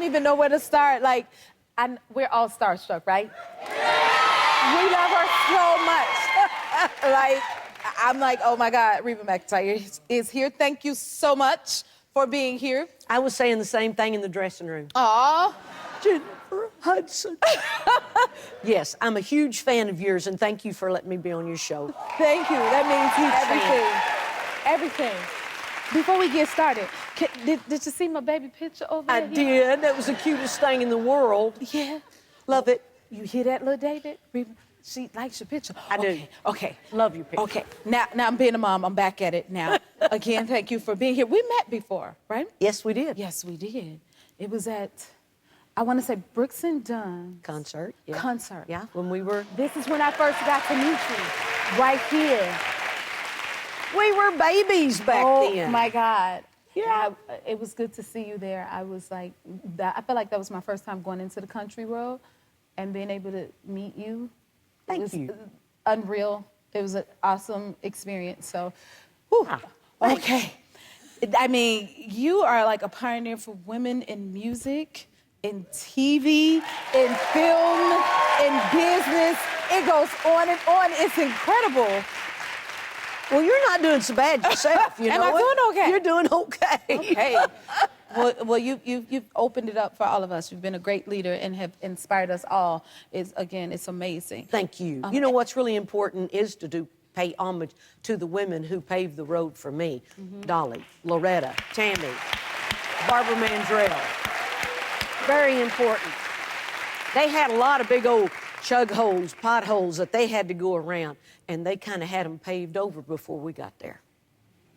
don't even know where to start. Like, we're all starstruck, right? We love her so much. Like, I'm like, oh my God, Reba McEntire is here. Thank you so much for being here. I was saying the same thing in the dressing room. Aw. Jennifer Hudson. Yes, I'm a huge fan of yours, and thank you for letting me be on your show. Thank you. That means everything. Before we get started, did you see my baby picture over there? I did. That was the cutest thing in the world. Yeah. Love it. You hear that, little David? She likes your picture. I do. Okay. Love your picture. Okay. Now I'm being a mom. I'm back at it now. Again, thank you for being here. We met before, right? Yes, we did. Yes, we did. It was at, I want to say, Brooks and Dunn. Concert. Yeah. Concert. Yeah, when we were... This is when I first got to meet you. Right here. We were babies back then. Oh, my God. Yeah. It was good to see you there. I was like, I felt like that was my first time going into the country world and being able to meet you. Thank you. Unreal. It was an awesome experience. So, whew. Okay. I mean, you are like a pioneer for women in music, in TV, in film, in business. It goes on and on. It's incredible. Well, you're not doing so bad yourself, you know. Am I doing okay? You're doing okay. Okay. Well, you've opened it up for all of us. You've been a great leader and have inspired us all. It's amazing. Thank you. You know what's really important is to pay homage to the women who paved the road for me. Dolly, Loretta, Tammy, Barbara Mandrell. Very important. They had a lot of big old chug holes, potholes that they had to go around, and they kind of had them paved over before we got there.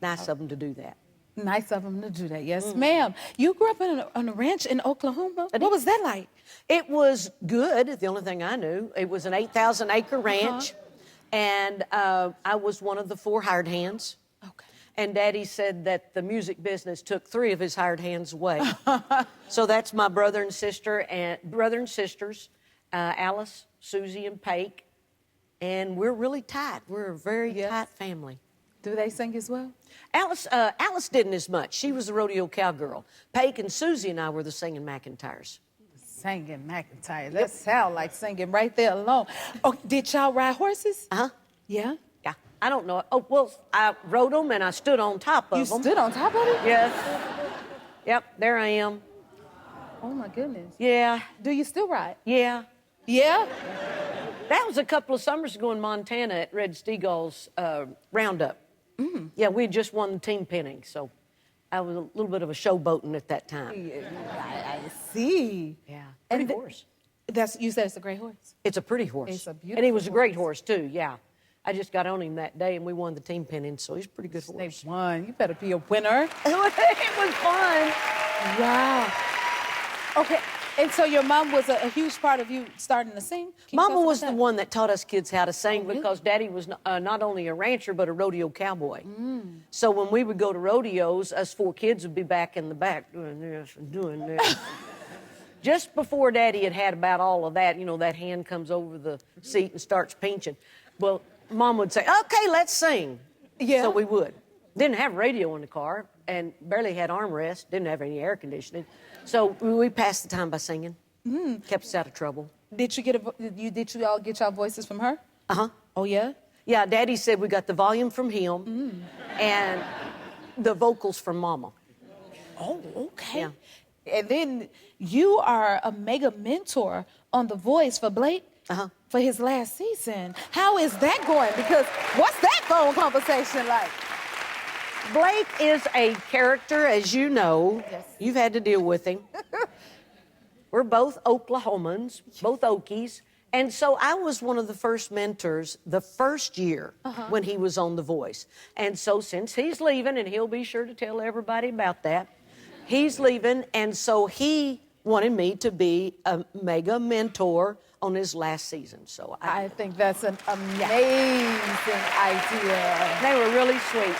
Nice of them to do that. Nice of them to do that, yes, ma'am. You grew up on a ranch in Oklahoma. What was that like? It was good, the only thing I knew. It was an 8,000-acre ranch, and I was one of the 4 hired hands. Okay. And Daddy said that the music business took 3 of his hired hands away. So that's my brother and sisters, Alice, Susie, and Paik. And we're really tight. We're a very tight family. Do they sing as well? Alice didn't as much. She was the rodeo cowgirl. Paik and Susie and I were the singing McEntires. Singing McEntire. That sound like singing right there alone. Oh, did y'all ride horses? Uh-huh. Yeah? Yeah. I don't know. Oh, well, I rode them and I stood on top of them. You stood on top of it? Yes. Yep, there I am. Oh, my goodness. Yeah. Do you still ride? Yeah. Yeah? That was a couple of summers ago in Montana at Red Steagall's roundup. Yeah, we had just won the team pinning, so I was a little bit of a showboating at that time. I see. Yeah, pretty horse. You said it's a great horse? It's a pretty horse. It's a beautiful And he was a great horse. horse, too, yeah. I just got on him that day, and we won the team pinning, so he's a pretty good horse. They won. You better be a winner. It was fun. Wow. Okay, and so your mom was a huge part of you starting to sing? Mama was the one that taught us kids how to sing really? because Daddy was not only a rancher, but a rodeo cowboy. So when we would go to rodeos, us 4 kids would be back in the back doing this and doing this. Just before Daddy had about all of that, you know, that hand comes over the seat and starts pinching. Well, Mom would say, okay, let's sing. Yeah. So we would. Didn't have radio in the car and barely had armrest, didn't have any air conditioning. So we passed the time by singing. Kept us out of trouble. Did you all get y'all voices from her? Uh-huh. Oh, yeah? Yeah, Daddy said we got the volume from him and the vocals from Mama. Oh, okay. Yeah. And then you are a mega mentor on The Voice for Blake for his last season. How is that going? Because what's that phone conversation like? Blake is a character, as you know. Yes. You've had to deal with him. We're both Oklahomans, both Okies. And so I was one of the first mentors the first year when he was on The Voice. And so since he's leaving, and he'll be sure to tell everybody about that, he's leaving, and so he wanted me to be a mega mentor on his last season. So I think that's an amazing idea. They were really sweet.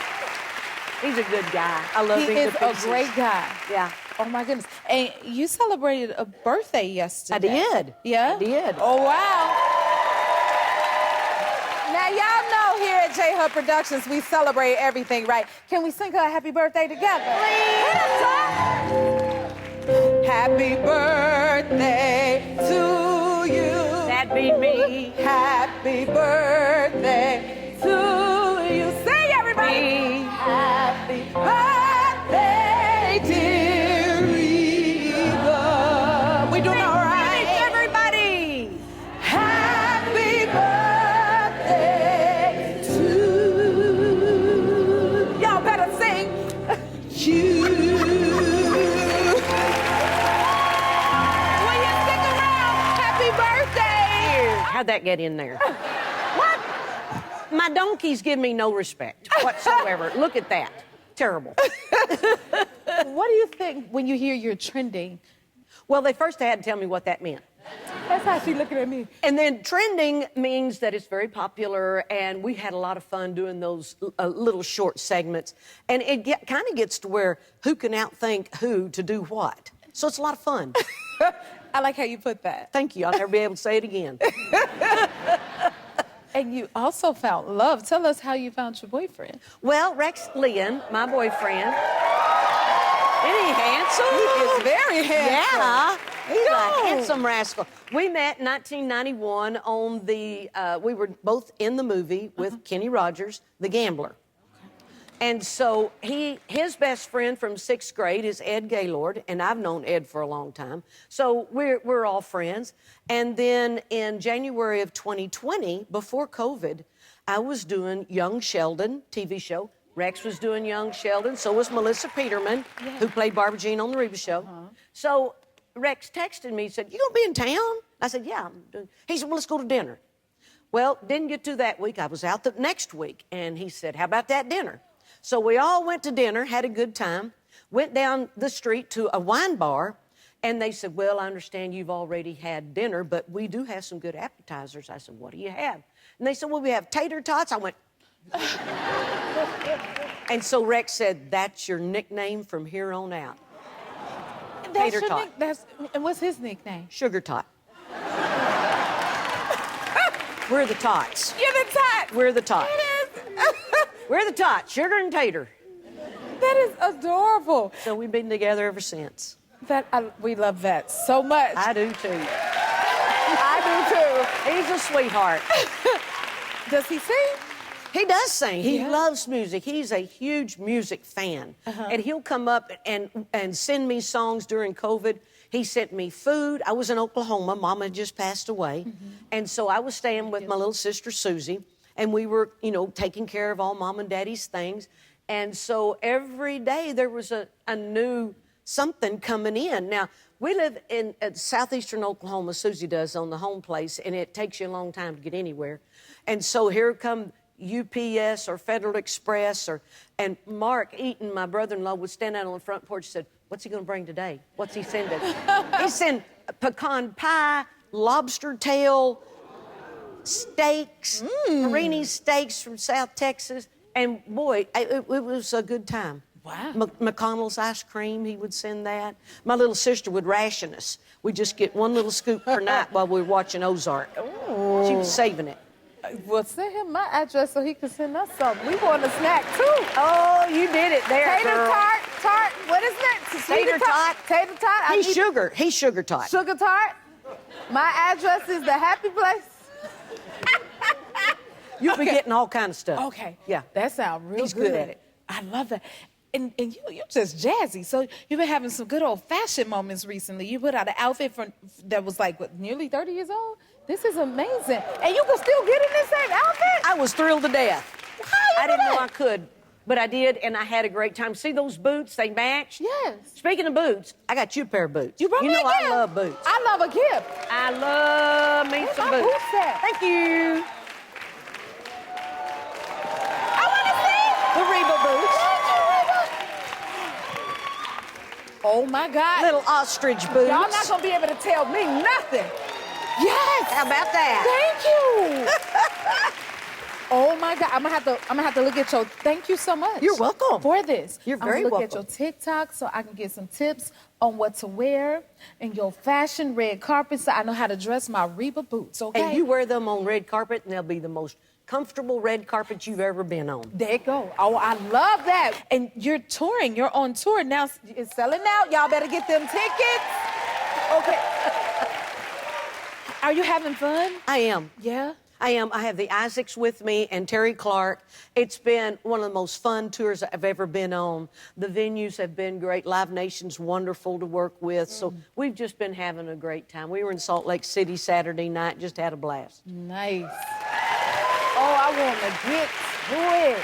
He's a good guy. I love him. He is a great guy. Yeah. Oh, my goodness. And you celebrated a birthday yesterday. I did. Yeah? I did. Oh, wow. Now, y'all know here at J Hub Productions, we celebrate everything, right? Can we sing her a happy birthday together? Please. Hit us up. Happy birthday to you. That'd be me. Happy birthday to you. Sing, everybody. Me. Happy birthday, dear Reba. We doing all right? Everybody. Happy birthday to y'all better sing you. Will you stick around? Happy birthday. How'd that get in there? What? My donkeys give me no respect whatsoever. Look at that. Terrible. What do you think when you hear you're trending? Well, they first had to tell me what that meant. That's how she's looking at me. And then trending means that it's very popular, and we had a lot of fun doing those little short segments. And it kind of gets to where who can outthink who to do what. So it's a lot of fun. I like how you put that. Thank you. I'll never be able to say it again. And you also found love. Tell us how you found your boyfriend. Well, Rex Leon, my boyfriend, isn't he handsome? He is very handsome. Yeah, he's Go. a handsome rascal. We met in 1991 on the, we were both in the movie with Kenny Rogers, The Gambler. And so his best friend from 6th grade is Ed Gaylord, and I've known Ed for a long time. So we're all friends. And then in January of 2020, before COVID, I was doing Young Sheldon TV show. Rex was doing Young Sheldon. So was Melissa Peterman, who played Barbara Jean on The Reba Show. So Rex texted me, said, "You gonna be in town?" I said, "Yeah, I'm doing." He said, "Well, let's go to dinner." Well, didn't get to that week. I was out the next week. And he said, "How about that dinner?" So we all went to dinner, had a good time, went down the street to a wine bar, and they said, "Well, I understand you've already had dinner, but we do have some good appetizers." I said, "What do you have?" And they said, "Well, we have tater tots." I went, and so Rex said, "That's your nickname from here on out." Tater tot. And what's his nickname? Sugar tot. We're the tots. You're the tot. We're the tots. It is. We're the tots, sugar and tater. That is adorable. So we've been together ever since. We love that so much. I do too. I do too. He's a sweetheart. Does he sing? He does sing. He Yeah. loves music. He's a huge music fan. And he'll come up and send me songs during COVID. He sent me food. I was in Oklahoma. Mama had just passed away. And so I was staying with my little sister, Susie. And we were, taking care of all Mom and Daddy's things. And so every day there was a new something coming in. Now, we live in southeastern Oklahoma, Susie does, on the home place, and it takes you a long time to get anywhere. And so here come UPS or Federal Express, and Mark Eaton, my brother-in-law, would stand out on the front porch and said, "What's he going to bring today? What's he sending?" He sent pecan pie, lobster tail, steaks, Marini steaks from South Texas, and boy, it was a good time. Wow. McConnell's ice cream, he would send that. My little sister would ration us. We'd just get one little scoop per night while we were watching Ozark. Ooh. She was saving it. Well, send him my address so he can send us something. We want a snack too. Oh, you did it there, Tater girl. tart. What is that? Tater tot. Tater tot. He's sugar tot. Sugar tart. My address is the happy place. You'll be getting all kind of stuff. Okay. Yeah. That sounds real He's good at it. I love that. And you're just jazzy. So you've been having some good old-fashioned moments recently. You put out an outfit that was like, what, nearly 30 years old? This is amazing. And you can still get in the same outfit? I was thrilled to death. How I didn't know I could, but I did, and I had a great time. See those boots? They matched? Yes. Speaking of boots, I got you a pair of boots. You brought me a gift. I love boots. I love a gift. I love me Where's some my boots. boots at? Thank you. I want to see. The Reba boots. Oh, my God. Little ostrich boots. Y'all not going to be able to tell me nothing. Yes. How about that? Thank you. Oh, my my God, I'm gonna have to look at your. Thank you so much. You're welcome. For this. You're I'm very gonna look welcome. at your TikTok so I can get some tips on what to wear and your fashion red carpet so I know how to dress my Reba boots. Okay. And you wear them on red carpet, and they'll be the most comfortable red carpet you've ever been on. There you go. Oh, I love that. And you're touring. You're on tour now. It's selling out. Y'all better get them tickets. Okay. Are you having fun? I am. Yeah. I am. I have the Isaacs with me and Terry Clark. It's been one of the most fun tours I've ever been on. The venues have been great. Live Nation's wonderful to work with. So we've just been having a great time. We were in Salt Lake City Saturday night, just had a blast. Nice. Oh, I want to get to it.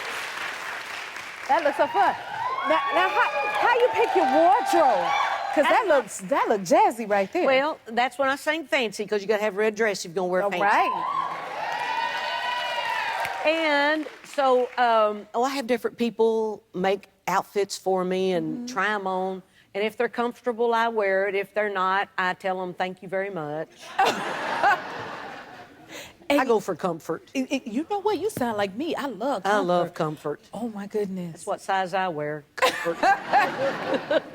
That looks so fun. Now how you pick your wardrobe? Because that looks jazzy right there. Well, that's when I sing fancy, because you got to have a red dress if you're going to wear all fancy. right. And so, I have different people make outfits for me and try them on. And if they're comfortable, I wear it. If they're not, I tell them thank you very much. I go for comfort. You know what? You sound like me. I love comfort. I love comfort. Oh, my goodness. That's what size I wear. Comfort.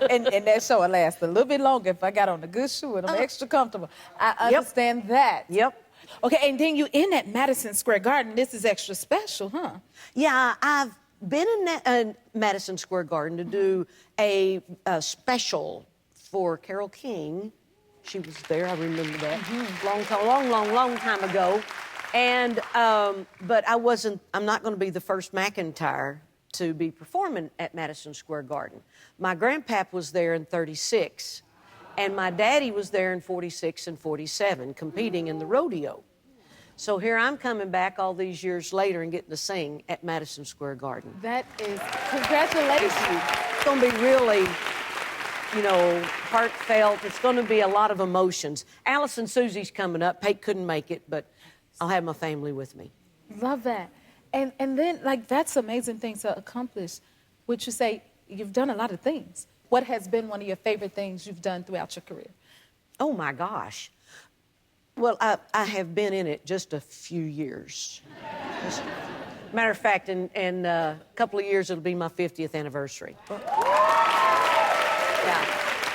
and that show will last a little bit longer if I got on a good shoe and I'm extra comfortable. I understand that. Yep. Okay, and then you in at Madison Square Garden. This is extra special, huh? Yeah, I've been in Madison Square Garden to do a special for Carole King. She was there, I remember that. Long time ago. And, but I'm not going to be the first McEntire to be performing at Madison Square Garden. My grandpap was there in 36, and my daddy was there in 46 and 47, competing in the rodeo. So here I'm coming back all these years later and getting to sing at Madison Square Garden. That is, congratulations. It's going to be really, heartfelt. It's going to be a lot of emotions. Alice and Susie's coming up. Pate couldn't make it, but I'll have my family with me. Love that. And then, that's amazing thing to accomplish. Would you say you've done a lot of things? What has been one of your favorite things you've done throughout your career? Oh, my gosh. Well, I have been in it just a few years. Matter of fact, in a couple of years, it'll be my 50th anniversary. Yeah.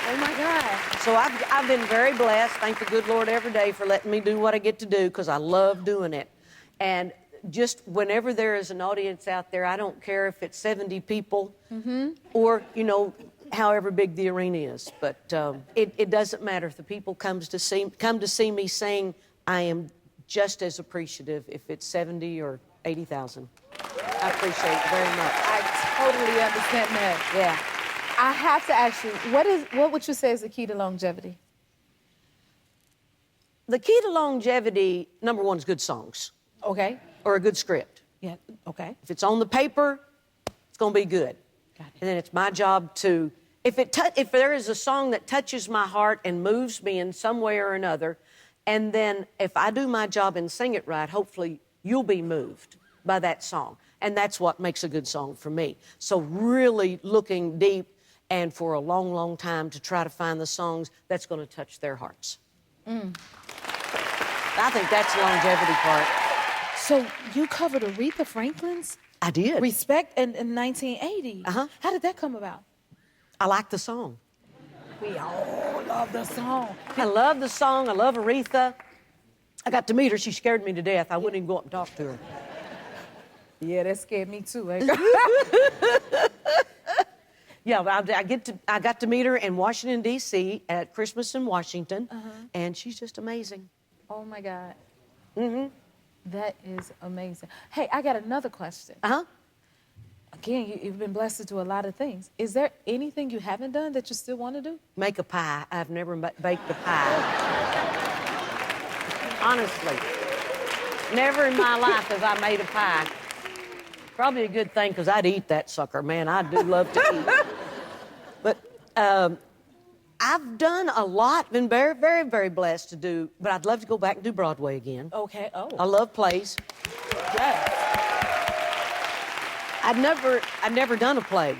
Oh, my God. So I've been very blessed. Thank the good Lord every day for letting me do what I get to do, because I love doing it. And just whenever there is an audience out there, I don't care if it's 70 people or, however big the arena is. But it doesn't matter. If the people come to see me sing, I am just as appreciative if it's 70 or 80,000. I appreciate it very much. I totally understand that. Yeah. I have to ask you, what would you say is the key to longevity? The key to longevity, number one, is good songs. Okay. Or a good script. Yeah, okay. If it's on the paper, it's going to be good. Got it. And then it's my job to, if there is a song that touches my heart and moves me in some way or another, and then if I do my job and sing it right, hopefully you'll be moved by that song. And that's what makes a good song for me. So really looking deep and for a long, long time to try to find the songs that's going to touch their hearts. I think that's the longevity part. So you covered Aretha Franklin's I did. Respect in 1980. Uh-huh. How did that come about? I like the song. We all love the song. I love the song. I love Aretha. I got to meet her. She scared me to death. I wouldn't even go up and talk to her. Yeah, that scared me too. Yeah, I got to meet her in Washington, D.C. at Christmas in Washington, and she's just amazing. Oh, my God. Mm-hmm. That is amazing. Hey, I got another question. Uh-huh. Again, you've been blessed to do a lot of things. Is there anything you haven't done that you still want to do? Make a pie. I've never baked a pie. Honestly. Never in my life have I made a pie. Probably a good thing, because I'd eat that sucker, man. I do love to eat. But I've done a lot, been very, very, very blessed to do, but I'd love to go back and do Broadway again. Okay, oh. I love plays. Yes. I'd never done a play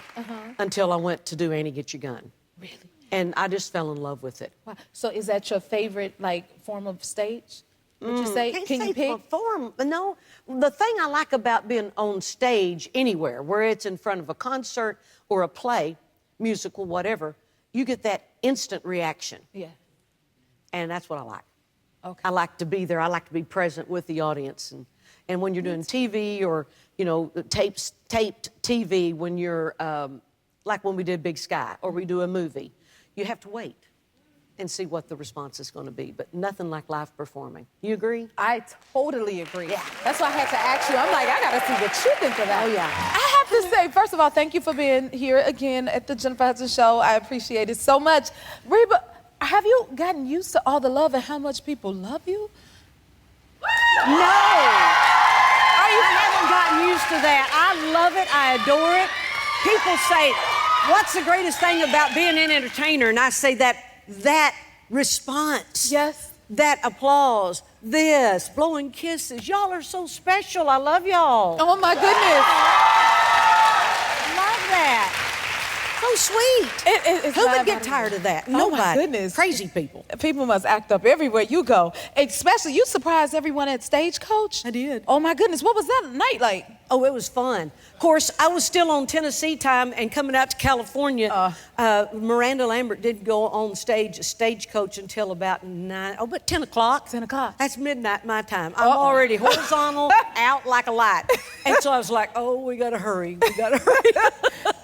until I went to do Annie Get Your Gun. Really? And I just fell in love with it. Wow. So is that your favorite, form of stage? Would you say? Can't Can say you pick? perform. No, the thing I like about being on stage anywhere, where it's in front of a concert or a play, musical, whatever, you get that instant reaction. Yeah. And that's what I like. Okay. I like to be there. I like to be present with the audience. And when you're doing TV or, taped TV, when you're, like when we did Big Sky or we do a movie, you have to wait and see what the response is going to be. But nothing like live performing. You agree? I totally agree. Yeah. That's why I had to ask you. I'm like, I got to see what you think of that. Oh, yeah. I have to say, first of all, thank you for being here again at the Jennifer Hudson Show. I appreciate it so much. Reba, have you gotten used to all the love and how much people love you? No. I haven't gotten used to that. I love it. I adore it. People say, what's the greatest thing about being an entertainer? And I say that response. Yes. That applause. This. Blowing kisses. Y'all are so special. I love y'all. Oh, my goodness. Love that. So sweet. It's Who live would get audience. tired of that? Oh, Nobody. my goodness. Crazy people. People must act up everywhere you go. Especially, you surprised everyone at Stagecoach? I did. Oh, my goodness. What was that night like? Oh, it was fun. Of course, I was still on Tennessee time and coming out to California. Miranda Lambert didn't go on stage, Stagecoach, until about 10 o'clock. 10 o'clock. That's midnight my time. I'm already horizontal, out like a light. And so I was like, oh, we got to hurry. We got to hurry.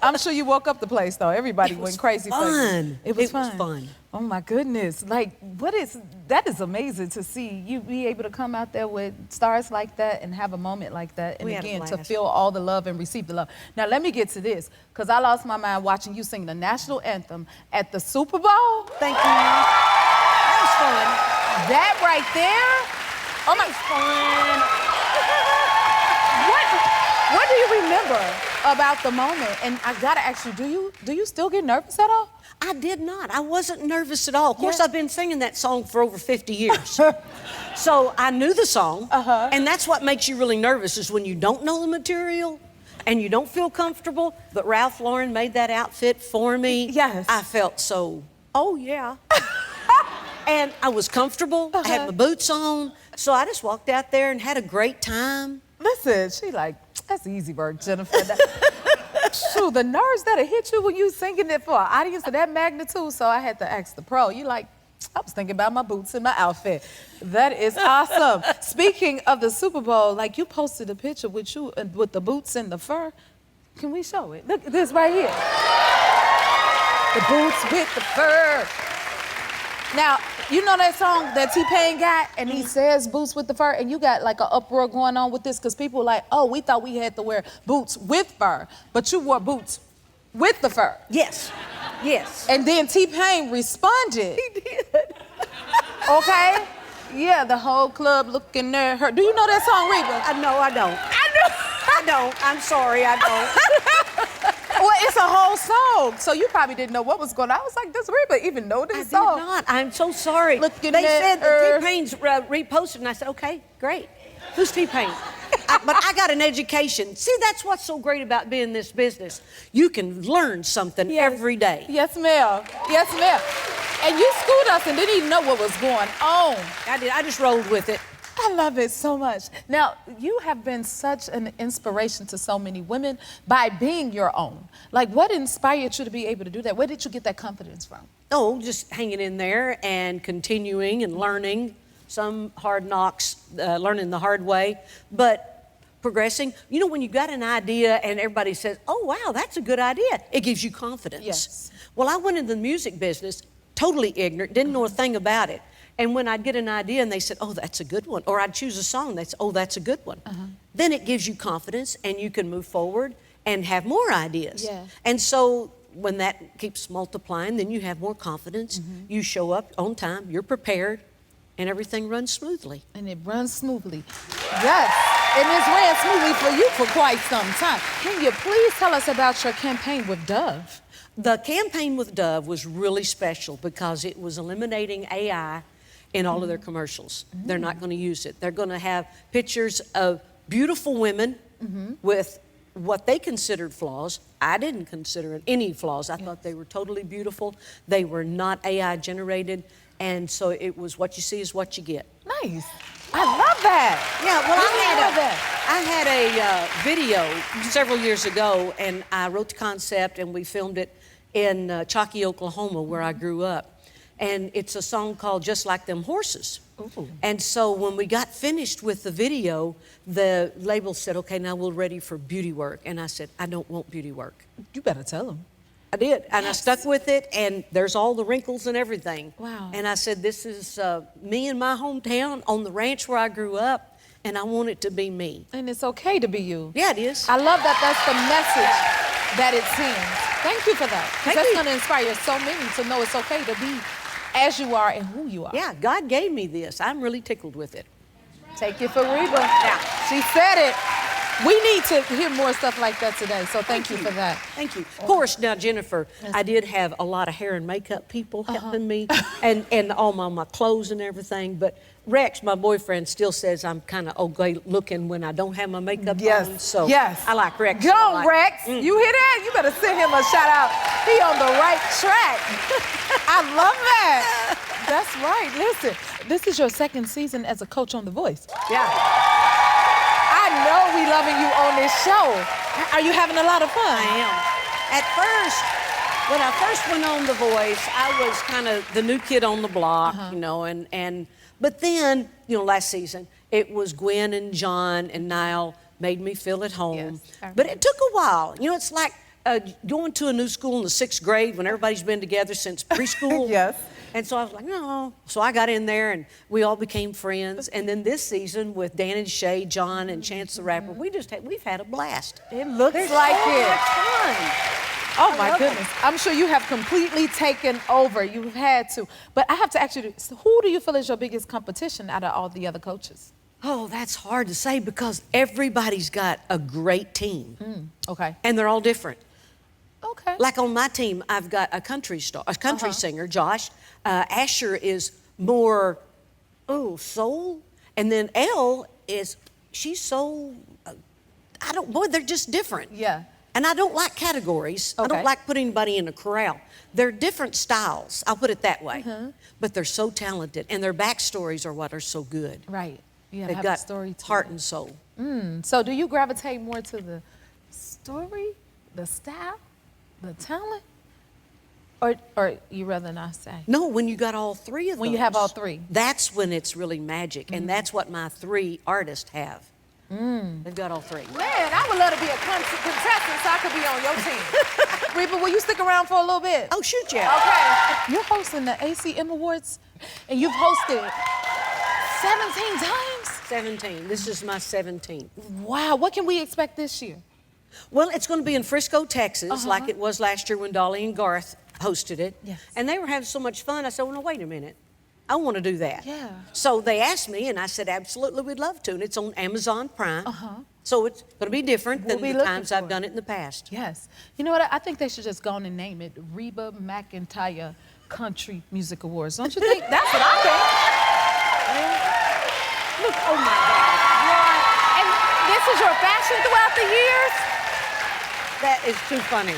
I'm sure you woke up the place, though. Everybody went crazy for you. Fun. It was fun. fun. Oh, my goodness. Like, that is amazing to see you be able to come out there with stars like that and have a moment like that. And We had a again, to blast. feel all the love and receive the love. Now, let me get to this, because I lost my mind watching you sing the national anthem at the Super Bowl. Thank you. That was fun. That right there. Oh, my. What do you remember about the moment? And I gotta ask you, do you still get nervous at all? I did not. I wasn't nervous at all. Of course, Yeah. I've been singing that song for over 50 years. So I knew the song. And that's what makes you really nervous is when you don't know the material and you don't feel comfortable. But Ralph Lauren made that outfit for me. Yes. I felt so, oh, yeah. And I was comfortable. I had my boots on. So I just walked out there and had a great time. Listen, she like, that's easy work, Jennifer. Shoot, the nerves that'll hit you when you singing it for an audience of that magnitude. So I had to ask the pro. You like, I was thinking about my boots and my outfit. That is awesome. Speaking of the Super Bowl, like you posted a picture with you with the boots and the fur. Can we show it? Look at this right here. The boots with the fur. Now, you know that song that T-Pain got, and he says boots with the fur, and you got like an uproar going on with this because people are like, oh, we thought we had to wear boots with fur, but you wore boots with the fur. Yes. Yes. And then T-Pain responded. He did. Okay? Yeah, the whole club looking at her. Do you know that song, Reba? No, I don't. I don't. I'm sorry, I don't. Well, it's a whole song, so you probably didn't know what was going on. I was like, does Reba even know this I song? did not. I'm so sorry. Looking they at said her. that T-Pain's reposted, and I said, okay, great. Who's T-Pain? But I got an education. See, that's what's so great about being in this business. You can learn something every day. Yes, ma'am. Yes, ma'am. And you schooled us and didn't even know what was going on. I did. I just rolled with it. I love it so much. Now, you have been such an inspiration to so many women by being your own. Like, what inspired you to be able to do that? Where did you get that confidence from? Oh, just hanging in there and continuing and learning. Some hard knocks, learning the hard way, but progressing. You know, when you got an idea and everybody says, oh, wow, that's a good idea, it gives you confidence. Yes. Well, I went into the music business totally ignorant, didn't know a thing about it. And when I'd get an idea and they said, oh, that's a good one, or I'd choose a song, they'd say, oh, that's a good one. Then it gives you confidence and you can move forward and have more ideas. Yeah. And so when that keeps multiplying, then you have more confidence. You show up on time, you're prepared, and everything runs smoothly. And it runs smoothly. Yes. And it's ran smoothly for you for quite some time. Can you please tell us about your campaign with Dove? The campaign with Dove was really special because it was eliminating AI in all of their commercials. They're not going to use it. They're going to have pictures of beautiful women with what they considered flaws. I didn't consider any flaws. I thought they were totally beautiful. They were not AI generated. And so it was what you see is what you get. Nice. I love that. Yeah, well, I I had a video several years ago, and I wrote the concept, and we filmed it in Chalky, Oklahoma, where I grew up. And it's a song called Just Like Them Horses. Ooh. And so when we got finished with the video, the label said, okay, now we're ready for beauty work. And I said, I don't want beauty work. You better tell them. I did, and I stuck with it, and there's all the wrinkles and everything. Wow. And I said, this is me in my hometown on the ranch where I grew up, and I want it to be me. And it's okay to be you. Yeah, it is. I love that that's the message that it sends. Thank you for that. 'Cause that's going to inspire so many to know it's okay to be as you are and who you are. Yeah, God gave me this. I'm really tickled with it. Take it for Reba. Yeah. She said it. We need to hear more stuff like that today, so thank you for that. Thank you. Of course, now, Jennifer, I did have a lot of hair and makeup people helping me, and all my clothes and everything, but Rex, my boyfriend, still says I'm kind of okay looking when I don't have my makeup on, so I like Rex. Go on, Rex. You hear that? You better send him a shout out. He on the right track. I love that. That's right. Listen, this is your second season as a coach on The Voice. Yeah. I know we loving you on this show. Are you having a lot of fun? I am. At first, when I first went on The Voice, I was kind of the new kid on the block, you know, but then, you know, last season, it was Gwen and John and Niall made me feel at home. Yes. But it took a while. You know, it's like going to a new school in the 6th grade when everybody's been together since preschool. Yes. And so I was like, no. So I got in there and we all became friends. And then this season with Dan and Shay, John and Chance the Rapper, we've had a blast. It looks There's like so it. much fun. Oh my goodness. I'm sure you have completely taken over. You've had to. But I have to ask you, who do you feel is your biggest competition out of all the other coaches? Oh, that's hard to say because everybody's got a great team. Okay. And they're all different. Okay. Like on my team, I've got a country singer, Josh. Asher is more, soul. And then Elle she's soul, they're just different. Yeah. And I don't like categories. I Okay. don't like putting anybody in a corral. They're different styles, I'll put it that way. But they're so talented, and their backstories are what are so good. Right. You They've have got a story to heart it. and soul. So do you gravitate more to the story, the style, the talent? Or you rather not say? No, when you got all three of those. When you have all three. That's when it's really magic, and that's what my 3 artists have. They've got all 3. Man, I would love to be a contestant so I could be on your team. Reba, will you stick around for a little bit? Oh, shoot, yeah. Okay. You're hosting the ACM Awards, and you've hosted 17 times? 17. This is my 17th. Wow. What can we expect this year? Well, it's going to be in Frisco, Texas, like it was last year when Dolly and Garth hosted it. Yes. And they were having so much fun. I said, well, no, wait a minute. I want to do that. Yeah. So they asked me, and I said, absolutely, we'd love to. And it's on Amazon Prime. So it's going to be different than the times I've done it in the past. Yes. You know what? I think they should just go on and name it Reba McEntire Country Music Awards. Don't you think? That's what I think. Look, oh my God. And this is your fashion throughout the years? That is too funny.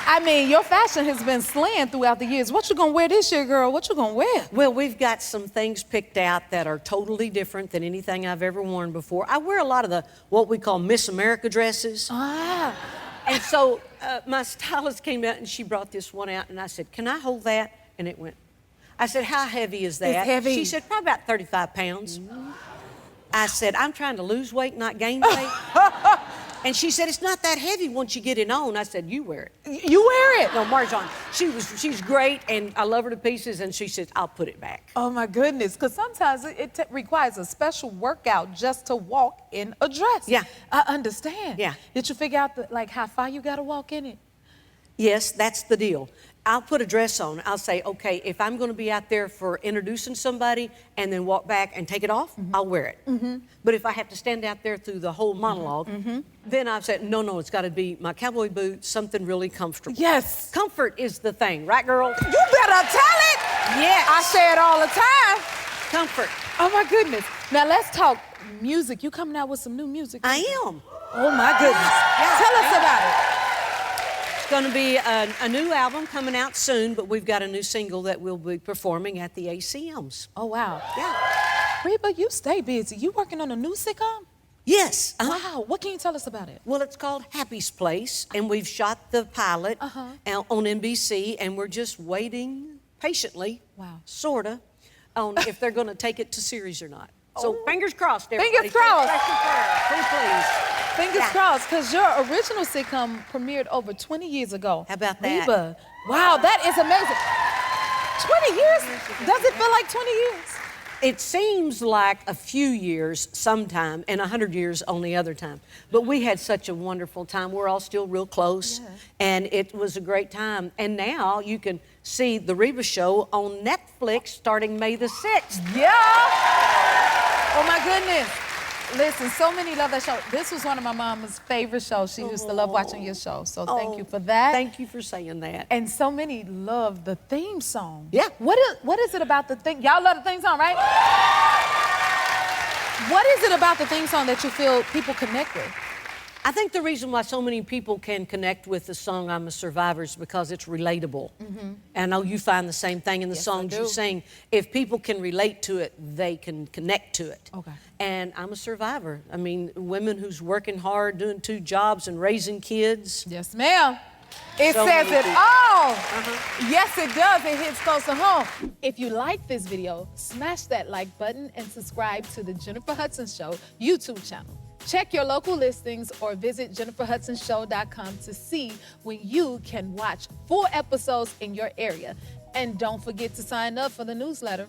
I mean, your fashion has been slaying throughout the years. What you gonna wear this year, girl? What you gonna wear? Well, we've got some things picked out that are totally different than anything I've ever worn before. I wear a lot of what we call Miss America dresses. And so my stylist came out and she brought this one out and I said, can I hold that? And it went. I said, how heavy is that? It's heavy. She said, probably about 35 pounds. I said, I'm trying to lose weight, not gain weight. And she said, it's not that heavy once you get it on. I said, you wear it. You wear it? No, Marjan, she's great, and I love her to pieces, and she says, I'll put it back. Oh, my goodness, because sometimes it requires a special workout just to walk in a dress. Yeah. I understand. Yeah. Did you figure out, how far you got to walk in it? Yes, that's the deal. I'll put a dress on. I'll say, okay, if I'm going to be out there for introducing somebody and then walk back and take it off, I'll wear it. But if I have to stand out there through the whole monologue, then I've said, no, it's got to be my cowboy boots, something really comfortable. Yes. Comfort is the thing, right, girl? You better tell it. Yes. I say it all the time. Comfort. Oh, my goodness. Now, let's talk music. You coming out with some new music. I am. Oh, my goodness. Yeah, Tell us about it. It's going to be a new album coming out soon, but we've got a new single that we'll be performing at the ACMs. Oh, wow. Yeah. Reba, you stay busy. You working on a new sitcom? Yes. Wow. What can you tell us about it? Well, it's called Happy's Place, and we've shot the pilot out on NBC, and we're just waiting patiently, sorta, on if they're going to take it to series or not. So fingers crossed, everybody. Fingers crossed. Please. Fingers crossed, because your original sitcom premiered over 20 years ago. How about that? Reba, wow, that is amazing. 20 years? Does it feel like 20 years? It seems like a few years sometime and 100 years on the other time. But we had such a wonderful time. We're all still real close, and it was a great time. And now you can see The Reba Show on Netflix starting May the 6th. Yeah. Oh, my goodness. Listen, so many love that show. This was one of my mama's favorite shows. She used to love watching your show. So thank you for that. Thank you for saying that. And so many love the theme song. Yeah. What is it about the theme? Y'all love the theme song, right? What is it about the theme song that you feel people connect with? I think the reason why so many people can connect with the song I'm a Survivor is because it's relatable. And I know you find the same thing in the songs you sing. If people can relate to it, they can connect to it. Okay. And I'm a survivor. I mean, women who's working hard, doing 2 jobs and raising kids. Yes, ma'am. It So says many it people. all. Yes, it does. It hits close to home. If you like this video, smash that like button and subscribe to the Jennifer Hudson Show YouTube channel. Check your local listings or visit jenniferhudsonshow.com to see when you can watch full episodes in your area. And don't forget to sign up for the newsletter.